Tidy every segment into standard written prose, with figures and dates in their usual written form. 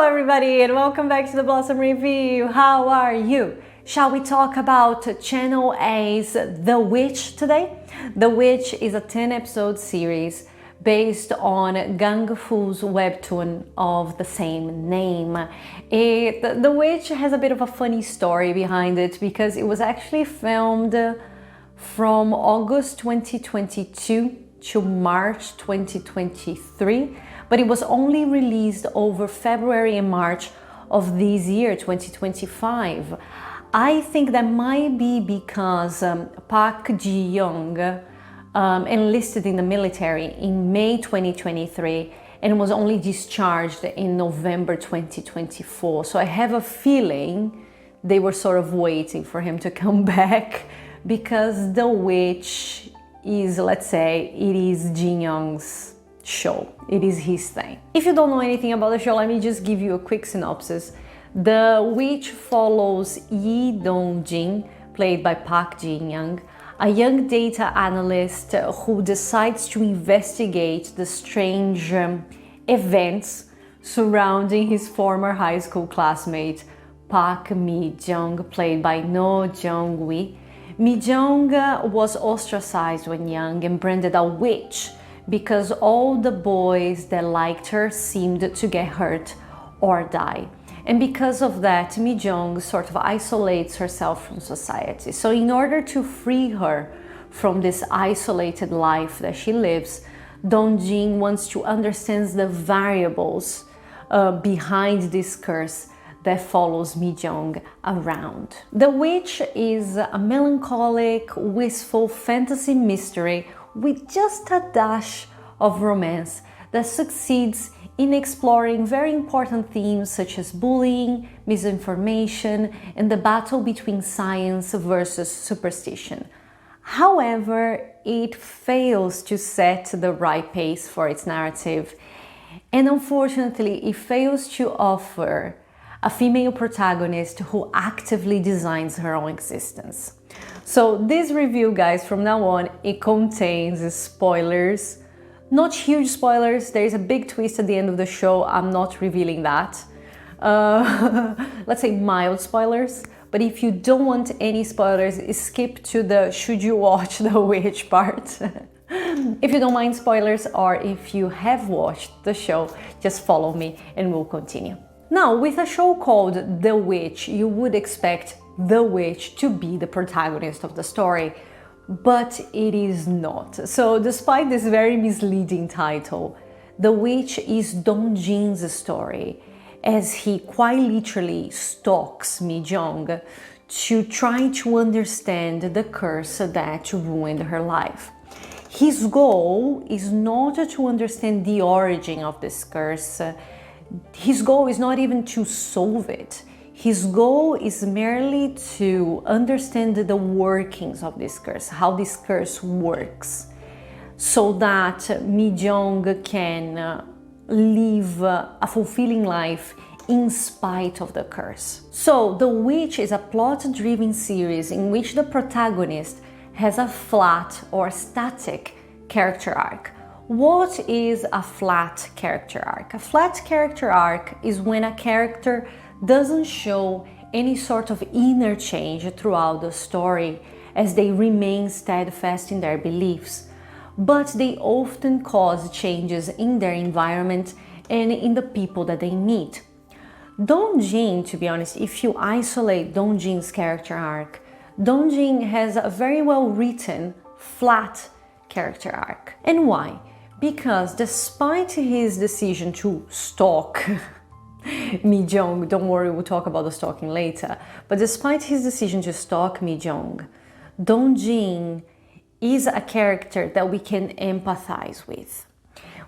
everybody, and welcome back to the Blossom Review. How are you? Shall we talk about Channel A's The Witch today? The Witch is a 10-episode series based on Gang Fu's webtoon of the same name. The Witch has a bit of a funny story behind it because it was actually filmed from August 2022 to March 2023, but it was only released over February and March of this year, 2025. I think that might be because Park Ji-young enlisted in the military in May 2023 and was only discharged in November 2024. So I have a feeling they were sort of waiting for him to come back because The Witch is, let's say, it is Jin-young's show. It is his thing. If you don't know anything about the show, let me just give you a quick synopsis. The Witch follows Dong-jin, played by Park Jin-young, a young data analyst who decides to investigate the strange events surrounding his former high school classmate Park Mi-jung, played by Jeong-eui. Mi-jung was ostracized when young and branded a witch because all the boys that liked her seemed to get hurt or die. And because of that, Mi-jung sort of isolates herself from society. So in order to free her from this isolated life that she lives, Dong-jin wants to understand the variables behind this curse that follows Mi-jung around. The Witch is a melancholic, wistful fantasy mystery with just a dash of romance that succeeds in exploring very important themes such as bullying, misinformation, and the battle between science versus superstition. However, it fails to set the right pace for its narrative, and unfortunately, it fails to offer a female protagonist who actively designs her own existence. So this review, guys, from now on, it contains spoilers. Not huge spoilers, there is a big twist at the end of the show, I'm not revealing that. Let's say mild spoilers, but if you don't want any spoilers, skip to the should you watch The Witch part. If you don't mind spoilers, or if you have watched the show, just follow me and we'll continue. Now, with a show called The Witch, you would expect the witch to be the protagonist of the story, but it is not. So despite this very misleading title, The Witch is Dong-jin's story, as he quite literally stalks Mi-jung to try to understand the curse that ruined her life. His goal is not to understand the origin of this curse. His goal is not even to solve it. His goal is merely to understand the workings of this curse, how this curse works, so that Mi-jung can live a fulfilling life in spite of the curse. So, The Witch is a plot-driven series in which the protagonist has a flat or static character arc. What is a flat character arc? A flat character arc is when a character doesn't show any sort of inner change throughout the story as they remain steadfast in their beliefs, but they often cause changes in their environment and in the people that they meet. Dong-jin, to be honest, if you isolate Dong-jin's character arc, Dong-jin has a very well written, flat character arc. And why? Because despite his decision to stalk Mi-jung, don't worry, we'll talk about the stalking later, but despite his decision to stalk Mi-jung, Dong-jin is a character that we can empathize with.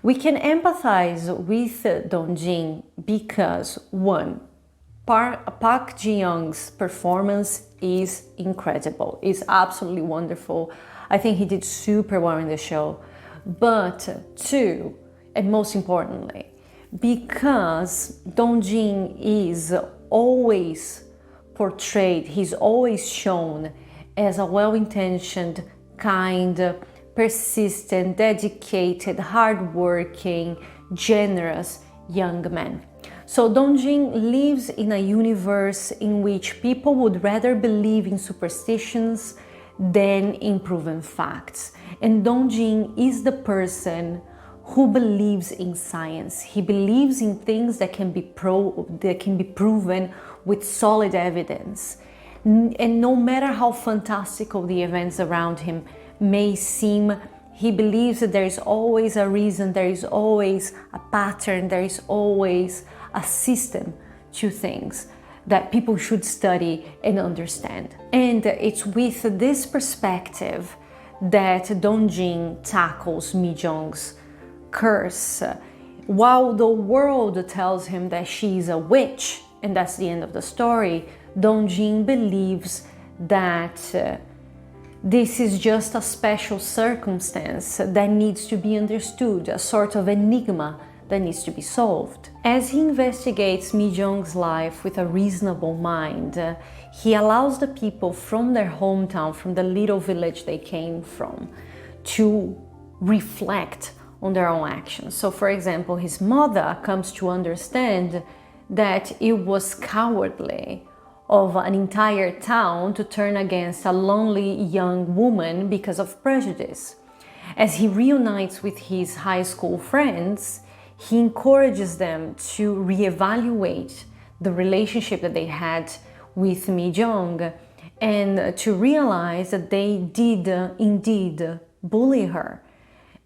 We can empathize with Dong-jin because, one, Park Ji-young's performance is incredible, is absolutely wonderful. I think he did super well in the show. But two, and most importantly, because Dong-jin is always portrayed, he's always shown as a well-intentioned, kind, persistent, dedicated, hardworking, generous young man. So Dong-jin lives in a universe in which people would rather believe in superstitions than in proven facts. And Dong-jin is the person who believes in science. He believes in things that can be proven with solid evidence. And no matter how fantastical the events around him may seem, he believes that there is always a reason, there is always a pattern, there is always a system to things that people should study and understand. And it's with this perspective that Dong-jin tackles Mi-jung's curse. While the world tells him that she's a witch, and that's the end of the story, Dong-jin believes that this is just a special circumstance that needs to be understood, a sort of enigma that needs to be solved. As he investigates Mi-jung's life with a reasonable mind, he allows the people from their hometown, from the little village they came from, to reflect on their own actions. So for example, his mother comes to understand that it was cowardly of an entire town to turn against a lonely young woman because of prejudice. As he reunites with his high school friends, he encourages them to reevaluate the relationship that they had with Mi-jung and to realize that they did indeed bully her,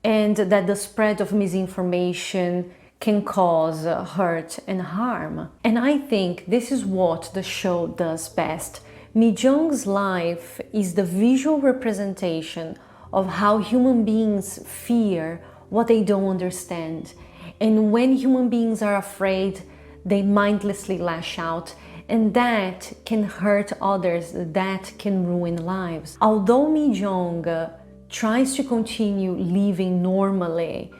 and that the spread of misinformation can cause hurt and harm. And I think this is what the show does best. Mi-jung's life is the visual representation of how human beings fear what they don't understand. And when human beings are afraid, they mindlessly lash out, and that can hurt others, that can ruin lives. Although Mi-jung tries to continue living normally,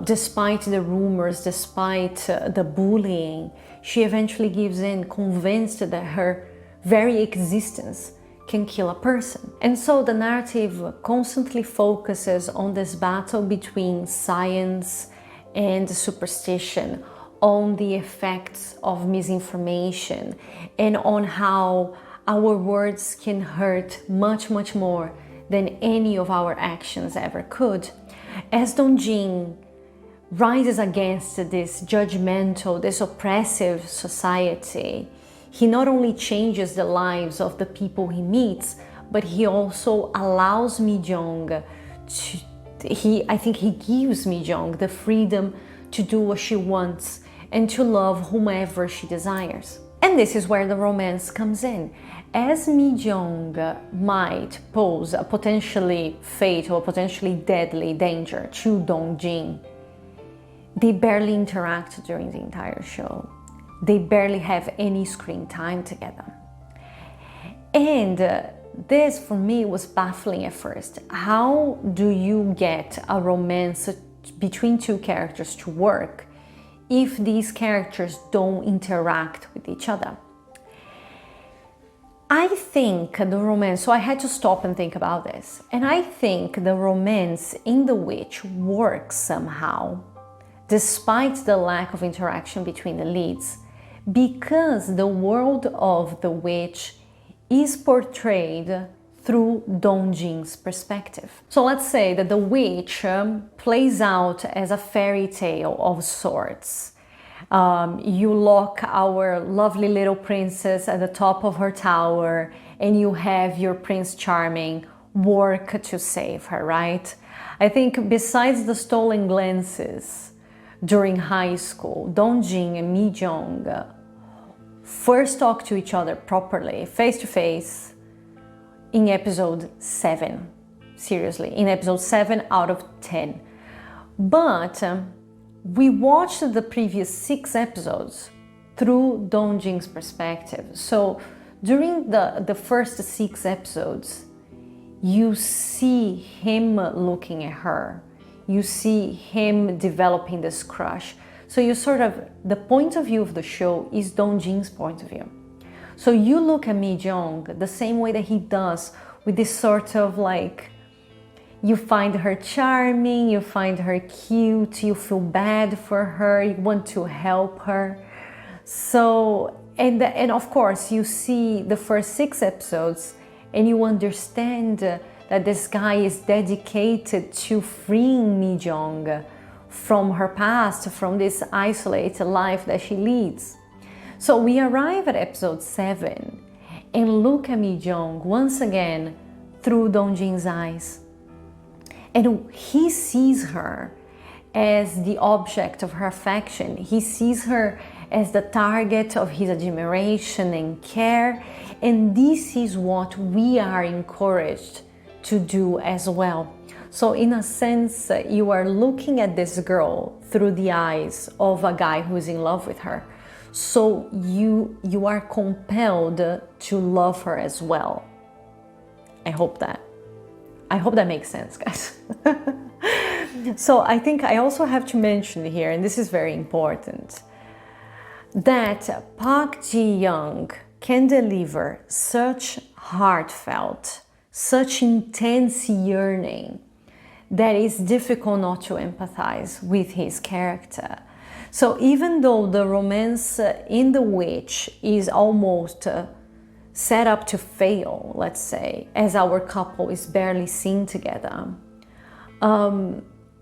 despite the rumors, despite the bullying, she eventually gives in, convinced that her very existence can kill a person. And so the narrative constantly focuses on this battle between science and superstition, on the effects of misinformation, and on how our words can hurt much, much more than any of our actions ever could. As Dong-jin rises against this judgmental, this oppressive society, he not only changes the lives of the people he meets, but he also allows Mi-jung to, I think he gives Mi-jung the freedom to do what she wants and to love whomever she desires. And this is where the romance comes in. As Mi-jung might pose a potentially fatal, potentially deadly danger to Dong-jin, they barely interact during the entire show. They barely have any screen time together. And this for me was baffling at first. How do you get a romance between two characters to work if these characters don't interact with each other? I think the romance, so I had to stop and think about this, and I think the romance in The Witch works somehow, despite the lack of interaction between the leads, because the world of The Witch is portrayed through Dong-jin's perspective. So let's say that The Witch plays out as a fairy tale of sorts. You lock our lovely little princess at the top of her tower, and you have your Prince Charming work to save her, right? I think besides the stolen glances during high school, Dong-jin and Mi-jung first talk to each other properly, face to face, in episode 7. Seriously, in episode 7 out of 10. But we watched the previous 6 episodes through Dong-jin's perspective. So during the first 6 episodes, you see him looking at her. You see him developing this crush. So you sort of, the point of view of the show is Dong-jin's point of view. So you look at Mi-jung the same way that he does, with this sort of like, you find her charming, you find her cute, you feel bad for her, you want to help her. So, and of course, you see the first 6 episodes and you understand that this guy is dedicated to freeing Mi-jung from her past, from this isolated life that she leads. So we arrive at episode 7 and look at Mi-jung once again through Dong-jin's eyes. And he sees her as the object of her affection. He sees her as the target of his admiration and care. And this is what we are encouraged to do as well. So in a sense, you are looking at this girl through the eyes of a guy who is in love with her. So you are compelled to love her as well. I hope that makes sense, guys. So I think I also have to mention here, and this is very important, that Park Ji-young can deliver such heartfelt, such intense yearning that it's difficult not to empathize with his character. So even though the romance in The Witch is almost set up to fail, let's say, as our couple is barely seen together,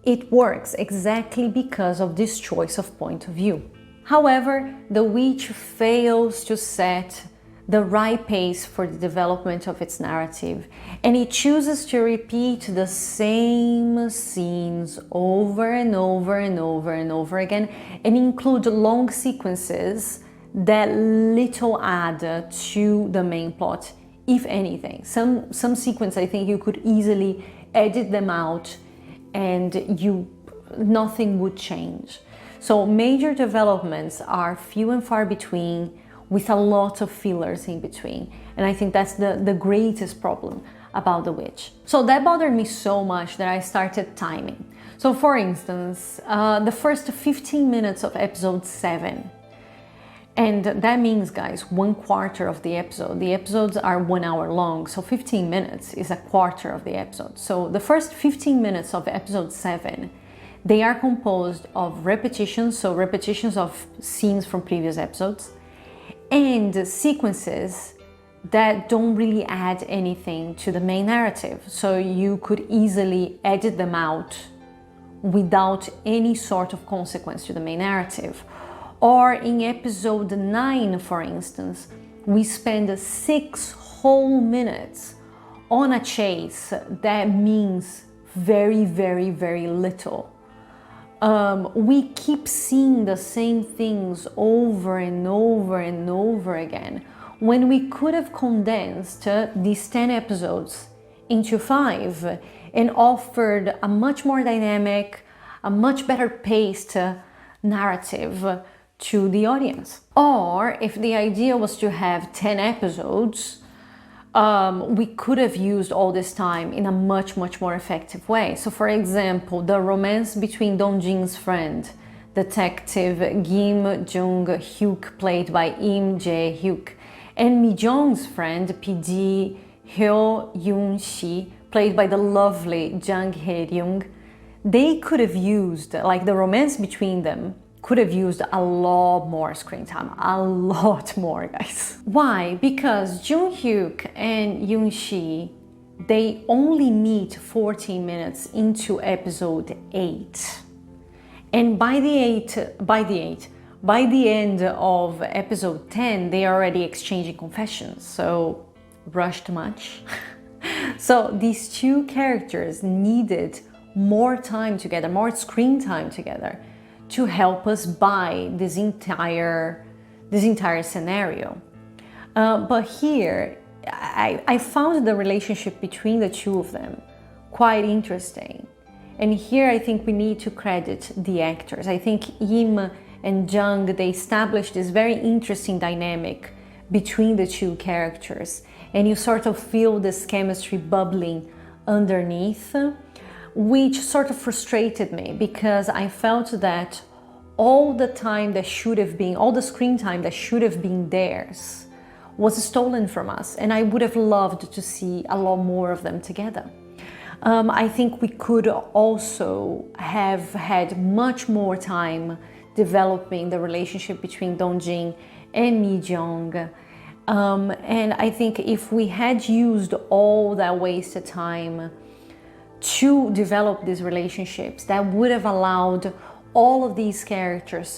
it works exactly because of this choice of point of view. However, The Witch fails to set the right pace for the development of its narrative, and it chooses to repeat the same scenes over and over and over and over again, and include long sequences that little add to the main plot, if anything. Some sequence, I think you could easily edit them out and nothing would change. So major developments are few and far between, with a lot of fillers in between. And I think that's the greatest problem about The Witch. So that bothered me so much that I started timing. So for instance, the first 15 minutes of episode 7, and that means, guys, 1/4 of the episode. The episodes are 1 hour long, so 15 minutes is 1/4 of the episode. So the first 15 minutes of episode 7, they are composed of repetitions, so repetitions of scenes from previous episodes, and sequences that don't really add anything to the main narrative. So you could easily edit them out without any sort of consequence to the main narrative. Or in episode 9, for instance, we spend 6 whole minutes on a chase that means very, very, very little. We keep seeing the same things over and over and over again, when we could have condensed these 10 episodes into 5 and offered a much more dynamic, a much better paced narrative to the audience. Or if the idea was to have 10 episodes, we could have used all this time in a much more effective way. So for example, the romance between Dong-jin's friend, Detective Kim Jung-hyuk, played by Im Jae-hyuk, and Mi-jung's friend, PD Hyo-yoon-shi, played by the lovely Jang Hae-ryung, they could have used, like the romance between them, could have used a lot more screen time, a lot more, guys. Why? Because Jung-hyuk and Yoon-shi, they only meet 14 minutes into episode 8. And by the end of episode 10, they are already exchanging confessions, so rushed much. So these two characters needed more time together, more screen time together, to help us buy this entire scenario. But here, I found the relationship between the two of them quite interesting. And here I think we need to credit the actors. I think Im and Jung, they established this very interesting dynamic between the two characters. And you sort of feel this chemistry bubbling underneath, which sort of frustrated me, because I felt that all the time that should have been, all the screen time that should have been theirs was stolen from us, and I would have loved to see a lot more of them together. I think we could also have had much more time developing the relationship between Dong-jin and Mi-jeong. And I think if we had used all that wasted time to develop these relationships, that would have allowed all of these characters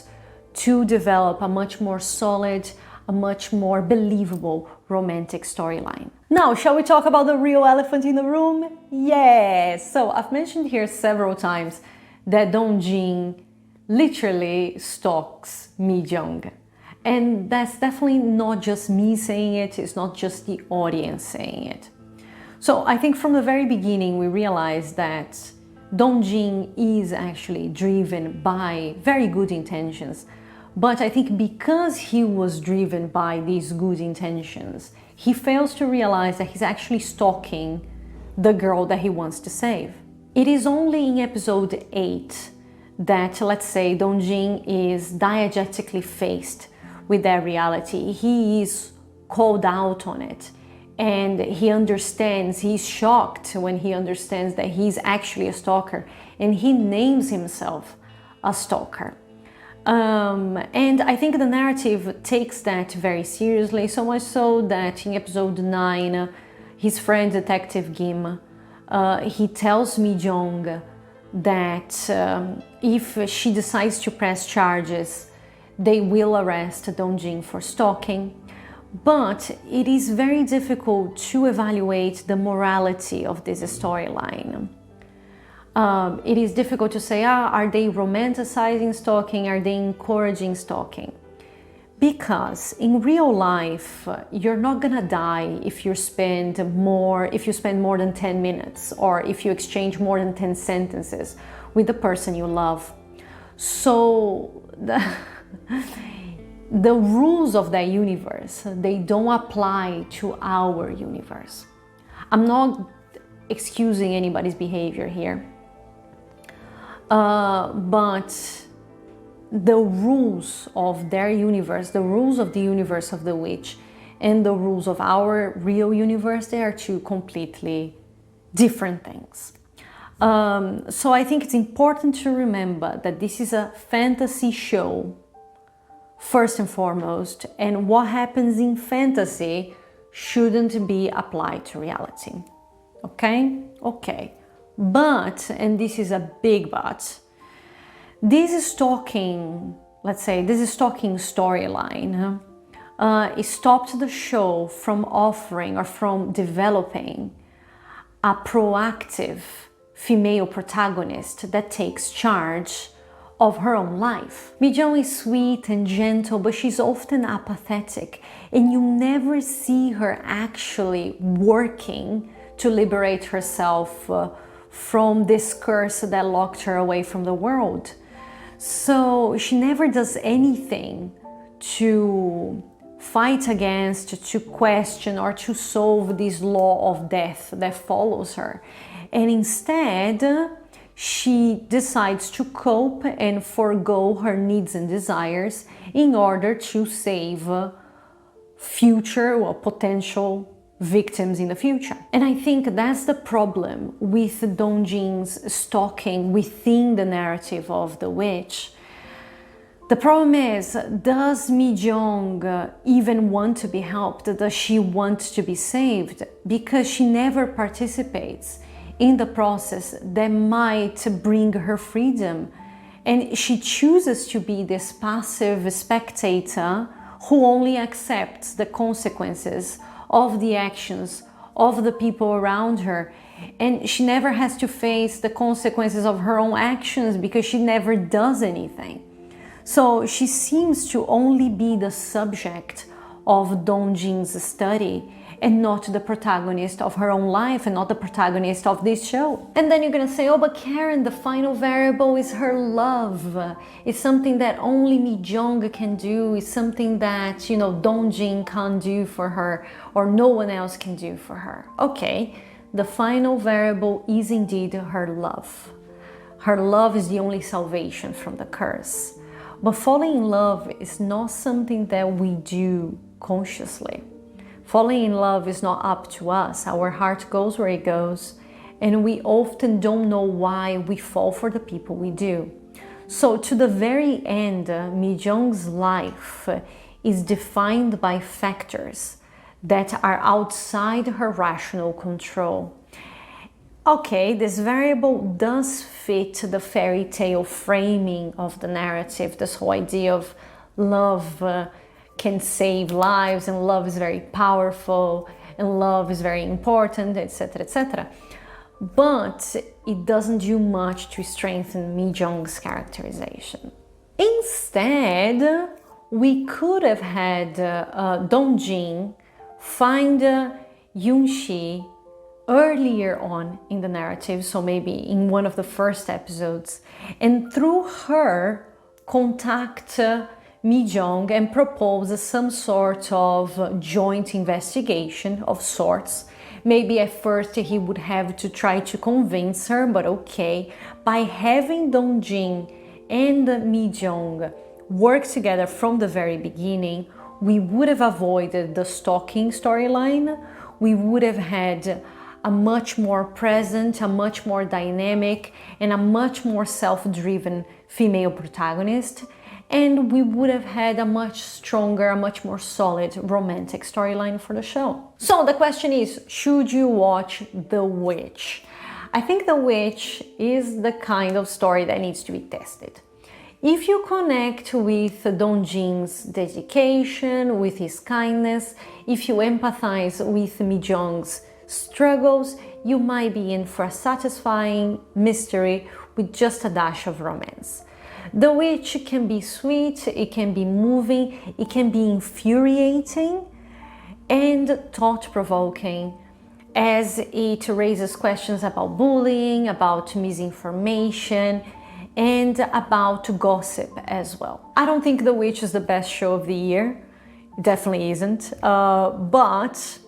to develop a much more solid, a much more believable romantic storyline. Now, shall we talk about the real elephant in the room? Yes! So I've mentioned here several times that Dong-jin literally stalks Mi-jeong. And that's definitely not just me saying it, it's not just the audience saying it. So I think from the very beginning we realized that Dong-jin is actually driven by very good intentions. But I think because he was driven by these good intentions, he fails to realize that he's actually stalking the girl that he wants to save. It is only in episode 8 that, let's say, Dong-jin is diegetically faced with that reality. He is called out on it, and he understands, he's shocked when he understands that he's actually a stalker, and he names himself a stalker. And I think the narrative takes that very seriously, so much so that in episode 9, his friend Detective Kim, he tells Mi-jeong that if she decides to press charges, they will arrest Dong-jin for stalking. But it is very difficult to evaluate the morality of this storyline. It is difficult to say, are they romanticizing stalking? Are they encouraging stalking? Because in real life, you're not gonna die if you spend more than 10 minutes, or if you exchange more than 10 sentences with the person you love. So the rules of that universe, they don't apply to our universe. I'm not excusing anybody's behavior here. But the rules of their universe, the rules of the universe of the witch, and the rules of our real universe, they are two completely different things. So I think it's important to remember that this is a fantasy show, first and foremost, and what happens in fantasy shouldn't be applied to reality. Okay? Okay. But, and this is a big but, this stalking, let's say, this stalking storyline, it stopped the show from offering or from developing a proactive female protagonist that takes charge of her own life. Mi-jeong is sweet and gentle, but she's often apathetic, and you never see her actually working to liberate herself from this curse that locked her away from the world. So she never does anything to fight against, to question, or to solve this law of death that follows her. And instead, she decides to cope and forego her needs and desires in order to save future or potential victims in the future. And I think that's the problem with Dong-jin's stalking within the narrative of the witch. The problem is, does Mi-jeong even want to be helped? Does she want to be saved? Because she never participates in the process that might bring her freedom. And she chooses to be this passive spectator who only accepts the consequences of the actions of the people around her, and she never has to face the consequences of her own actions because she never does anything. So she seems to only be the subject of Dong-jin's study and not the protagonist of her own life and not the protagonist of this show. And then you're gonna say, oh, but Karen, the final variable is her love. It's something that only Mi-jeong can do. It's something that, you know, Dong-jin can't do for her or no one else can do for her. Okay, the final variable is indeed her love. Her love is the only salvation from the curse. But falling in love is not something that we do consciously. Falling in love is not up to us. Our heart goes where it goes, and we often don't know why we fall for the people we do. So to the very end, Mi-jung's life is defined by factors that are outside her rational control. Okay, this variable does fit the fairy tale framing of the narrative, this whole idea of love can save lives, and love is very powerful, and love is very important, etc., etc. But it doesn't do much to strengthen Mi-jung's characterization. Instead, we could have had Dong-jin find Yoon-shi earlier on in the narrative, so maybe in one of the first episodes, and through her contact Mi-jung and propose some sort of joint investigation of sorts. Maybe at first he would have to try to convince her, but okay, by having Dong-jin and Mi-jung work together from the very beginning, we would have avoided the stalking storyline. We would have had a much more present, a much more dynamic, and a much more self-driven female protagonist. And we would have had a much stronger, a much more solid romantic storyline for the show. So the question is, should you watch The Witch? I think The Witch is the kind of story that needs to be tested. If you connect with Dong-jin's dedication, with his kindness, if you empathize with Mi-jung's struggles, you might be in for a satisfying mystery with just a dash of romance. The Witch can be sweet, it can be moving, it can be infuriating and thought-provoking, as it raises questions about bullying, about misinformation, and about gossip as well. I don't think The Witch is the best show of the year. It definitely isn't. But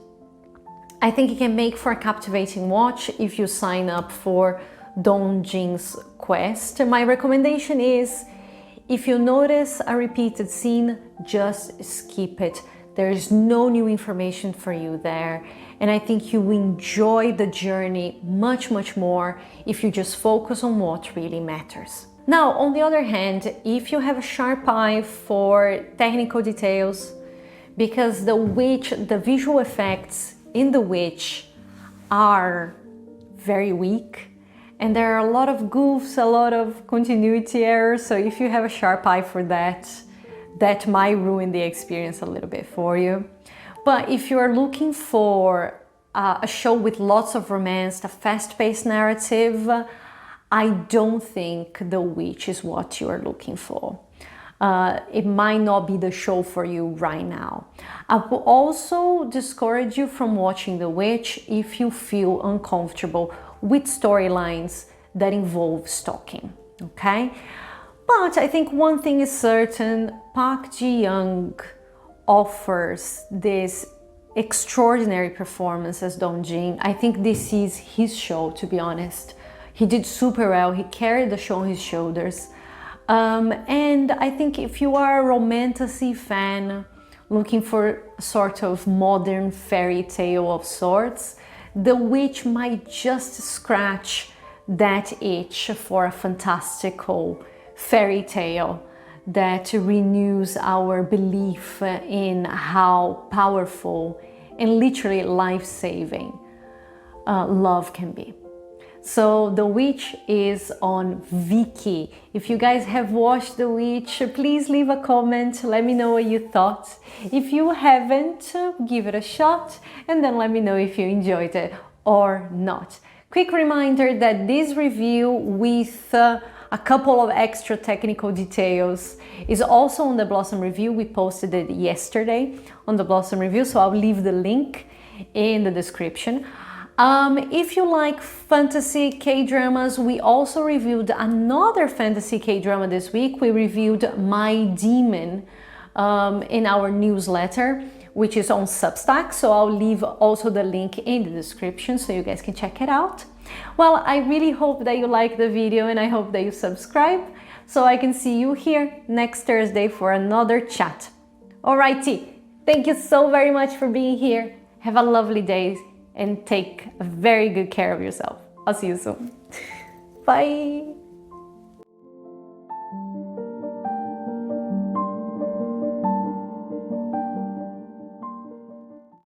I think it can make for a captivating watch if you sign up for Dong-jin's quest. My recommendation is, if you notice a repeated scene, just skip it. There is no new information for you there. And I think you enjoy the journey much, much more if you just focus on what really matters. Now, on the other hand, if you have a sharp eye for technical details, because The Witch, the visual effects in The Witch are very weak, and there are a lot of goofs, a lot of continuity errors, so if you have a sharp eye for that, that might ruin the experience a little bit for you. But if you are looking for a show with lots of romance, a fast-paced narrative, I don't think The Witch is what you are looking for. It might not be the show for you right now. I will also discourage you from watching The Witch if you feel uncomfortable with storylines that involve stalking, okay? But I think one thing is certain, Park Ji-young offers this extraordinary performance as Dong-jin. I think this is his show, to be honest. He did super well, he carried the show on his shoulders. And I think if you are a romantasy fan looking for a sort of modern fairy tale of sorts, The Witch might just scratch that itch for a fantastical fairy tale that renews our belief in how powerful and literally life-saving love can be. So The Witch is on Viki. If you guys have watched The Witch, please leave a comment, let me know what you thought. If you haven't, give it a shot and then let me know if you enjoyed it or not. Quick reminder that this review with a couple of extra technical details is also on the Blossom Review. We posted it yesterday on the Blossom Review, so I'll leave the link in the description. If you like fantasy K-dramas, we also reviewed another fantasy K-drama this week. We reviewed My Demon in our newsletter, which is on Substack, so I'll leave also the link in the description so you guys can check it out. Well, I really hope that you like the video and I hope that you subscribe so I can see you here next Thursday for another chat. Alrighty, thank you so very much for being here. Have a lovely day and take very good care of yourself. I'll see you soon. Bye.